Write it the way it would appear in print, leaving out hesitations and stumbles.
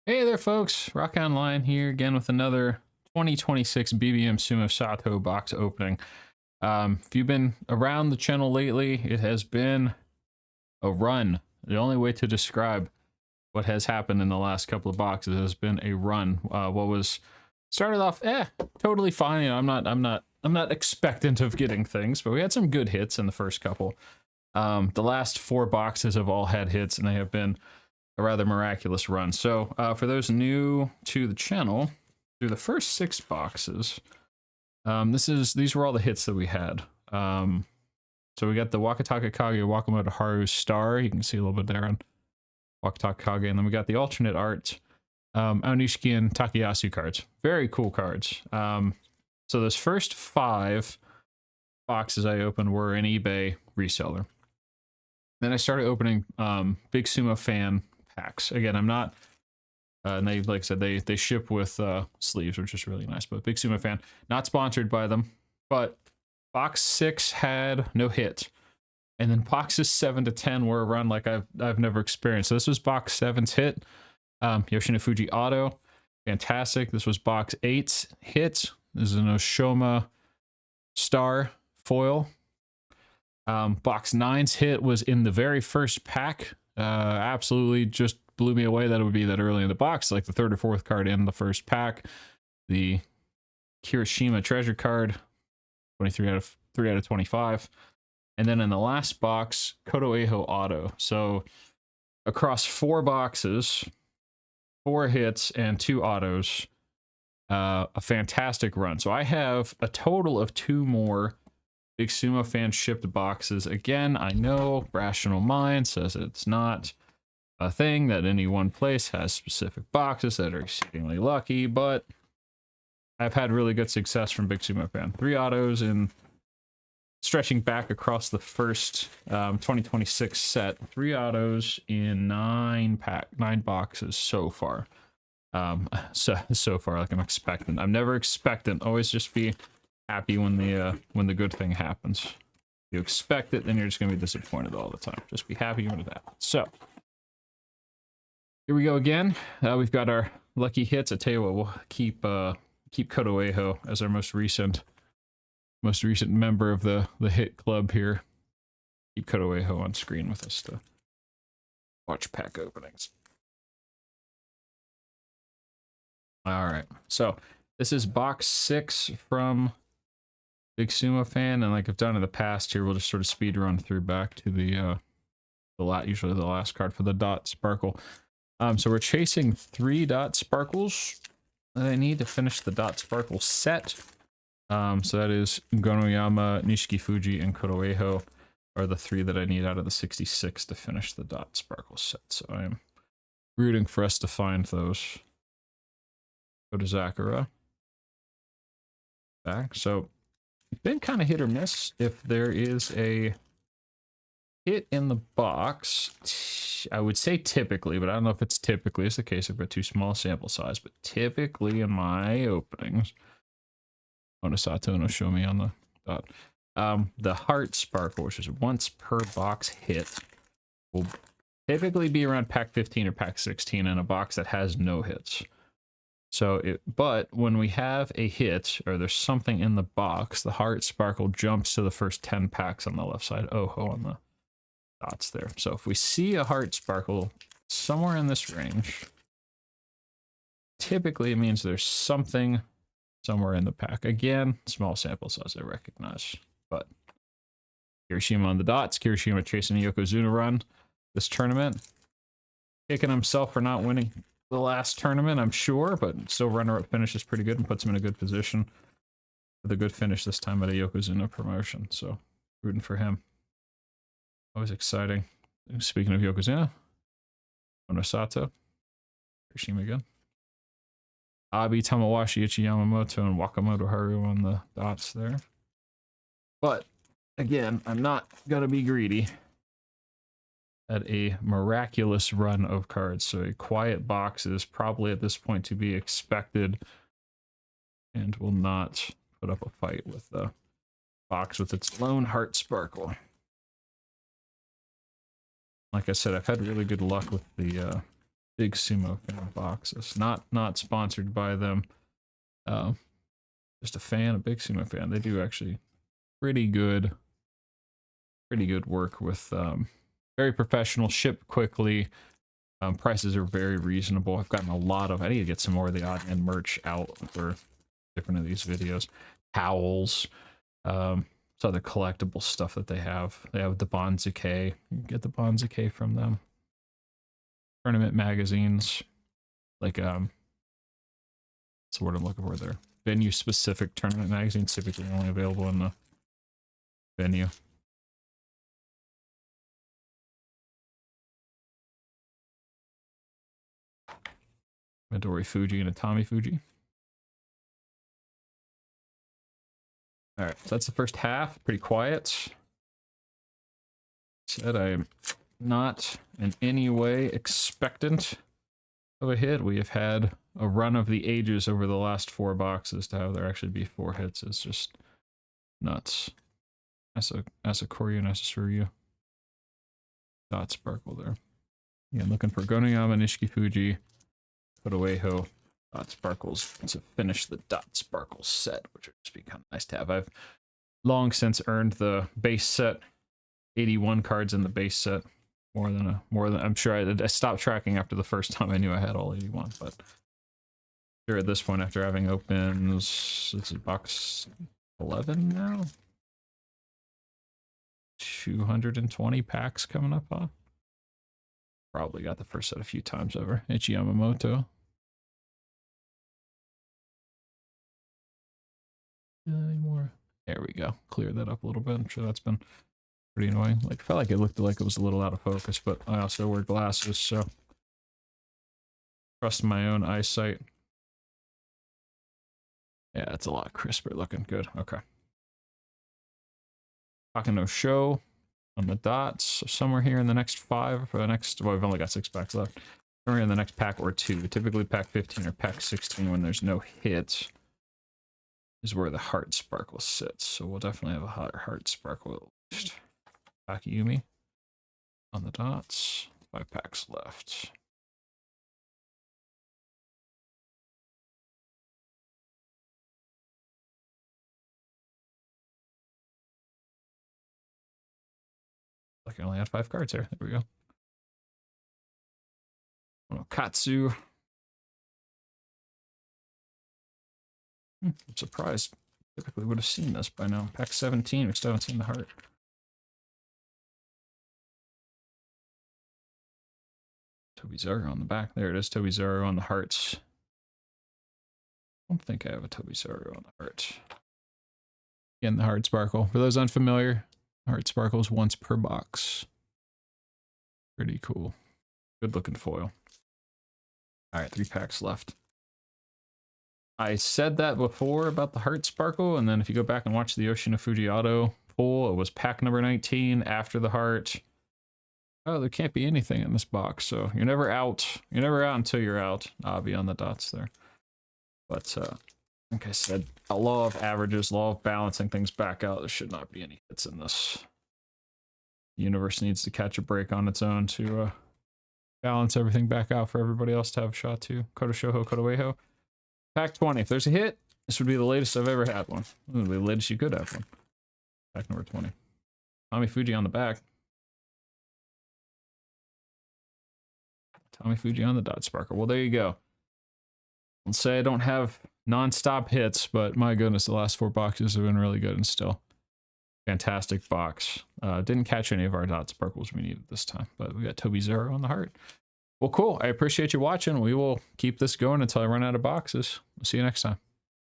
Hey there, folks. Rock Online here again with another 2026 BBM Sumo Sato box opening. If you've been around the channel lately, it has been a run. The only way to describe what has happened in the last couple of boxes has been a run. What was started off, totally fine. You know, I'm not expectant of getting things, but we had some good hits in the first couple. The last 4 boxes have all had hits, and they have been a rather miraculous run. So for those new to the channel, through the first 6 boxes, these were all the hits that we had. So we got the Wakataka Kage Wakamoto Haru Star. You can see a little bit there on Wakataka Kage. And then we got the alternate art Aonishiki and Takayasu cards. Very cool cards. So those first 5 boxes I opened were an eBay reseller. Then I started opening Big Sumo fan packs. Again, I'm not, and they, like I said, they ship with sleeves, which is really nice. But Big Sumo fan, not sponsored by them. But box 6 had no hit, and then boxes 7 to 10 were a run like I've never experienced. So this was box 7's hit, Yoshino Fuji Auto, fantastic. This was box 8's hit. This is an Oshoma Star foil. Box 9's hit was in the very first pack. Absolutely just blew me away that it would be that early in the box, like the 3rd or 4th card in the first pack. The Kirishima treasure card, 3 out of 25. And then in the last box, Koto Eho Auto. So across 4 boxes, 4 hits and 2 autos, a fantastic run. So I have a total of 2 more Big Sumo fan shipped boxes. Again, I know Rational Mind says it's not a thing, that any one place has specific boxes that are exceedingly lucky, but I've had really good success from Big Sumo fan. 3 autos in stretching back across the first 2026 set. 3 autos in 9 boxes so far. So far, like I'm expectant. I'm never expectant. Always just be happy when the good thing happens. If you expect it, then you're just gonna be disappointed all the time. Just be happy when it happens. So here we go again. We've got our lucky hits. I tell you what, we'll keep Koto Eho as our most recent member of the hit club here. Keep Koto Eho on screen with us to watch pack openings. All right, so this is box 6 from Big Sumo fan, and like I've done in the past here, we'll just sort of speed run through back to usually the last card for the dot sparkle. So we're chasing 3 dot sparkles that I need to finish the dot sparkle set. So that is Gonoyama, Nishiki Fuji, and Koto Eho are the 3 that I need out of the 66 to finish the dot sparkle set. So I am rooting for us to find those. Go to Zakura. Back. So it's been kind of hit or miss. If there is a hit in the box, I would say typically, but I don't know if it's typically. It's the case. I've got too small sample size, but typically in my openings, Sato no show me on the dot. The heart sparkle, which is once per box hit, will typically be around pack 15 or pack 16 in a box that has no hits. So, but when we have a hit, or there's something in the box, the heart sparkle jumps to the first 10 packs on the left side. Oho on the dots there. So if we see a heart sparkle somewhere in this range, typically it means there's something somewhere in the pack. Again, small sample size, I recognize. But Kirishima on the dots. Kirishima chasing a Yokozuna run this tournament. Kicking himself for not winning the last tournament, I'm sure, but still runner-up finish is pretty good and puts him in a good position with a good finish this time at a Yokozuna promotion. So rooting for him. Always exciting. Speaking of Yokozuna, Sato, Kirishima again. Abi, Tamawashi, Ichi Yamamoto, and Wakamoto Haru on the dots there. But again, I'm not gonna be greedy at a miraculous run of cards. So a quiet box is probably at this point to be expected, and will not put up a fight with the box with its lone heart sparkle. Like I said, I've had really good luck with the Big Sumo fan boxes. Not sponsored by them. Just a fan, a big Sumo fan. They do actually pretty good work with very professional, ship quickly. Prices are very reasonable. I've gotten a lot of, I need to get some more of the odd end merch out for different of these videos. Towels, some other collectible stuff that they have. They have the Bonzuke. You can get the Bonzuke from them. Tournament magazines, like what's the word I'm looking for there? Venue specific tournament magazines, typically only available in the venue. Midori Fuji and a Tommy Fuji. All right, so that's the first half. Pretty quiet. Said I'm not in any way expectant of a hit. We have had a run of the ages over the last 4 boxes. To have there actually be 4 hits is just nuts. As a Koryu and Asasuryu. Dot Sparkle there. Yeah, looking for Goniyama, Nishiki Fuji, Kotoeho, Dot Sparkles to finish the Dot Sparkle set, which would just be kind of nice to have. I've long since earned the base set, 81 cards in the base set. More than I'm sure I stopped tracking after the first time I knew I had all 81, but sure at this point after having opened, this is box 11 now. 220 packs coming up on. Probably got the first set a few times over. Ichi Yamamoto. Any more? There we go. Clear that up a little bit. I'm sure that's been pretty annoying. Like, felt like it looked like it was a little out of focus, but I also wear glasses, so trust my own eyesight. Yeah, it's a lot crisper looking. Good. Okay. Takano Show on the dots. So somewhere here in the next 5, or the next, well, we've only got 6 packs left. Somewhere in the next pack or 2. Typically pack 15 or pack 16 when there's no hits is where the Heart Sparkle sits. So we'll definitely have a Heart Sparkle at least. Hakkeyoi on the dots. 5 packs left. Like I only had 5 cards there. There we go. Katsu. I'm surprised. Typically would have seen this by now. Pack 17. We still haven't seen the heart. Tobizaru on the back. There it is. Tobizaru on the hearts. I don't think I have a Tobizaru on the heart. Again, the Heart Sparkle. For those unfamiliar, Heart Sparkle is once per box. Pretty cool. Good looking foil. Alright, 3 packs left. I said that before about the Heart Sparkle, and then if you go back and watch the Yoshino Fuji Auto pull, it was pack number 19 after the heart. Oh, there can't be anything in this box, so you're never out. You're never out until you're out. I'll be on the dots there. But, like I said, a law of averages, law of balancing things back out. There should not be any hits in this. The universe needs to catch a break on its own to balance everything back out for everybody else to have a shot to. Kotoshoho, Kotoeho. Pack 20. If there's a hit, this would be the latest I've ever had one. This would be the latest you could have one. Pack number 20. Tommy Fuji on the back. Tommy Fuji on the Dot Sparkle. Well, there you go. Let's say I don't have non-stop hits, but my goodness, the last 4 boxes have been really good and still. Fantastic box. Didn't catch any of our Dot Sparkles we needed this time, but we got Tobizaru on the heart. Well, cool. I appreciate you watching. We will keep this going until I run out of boxes. We'll see you next time.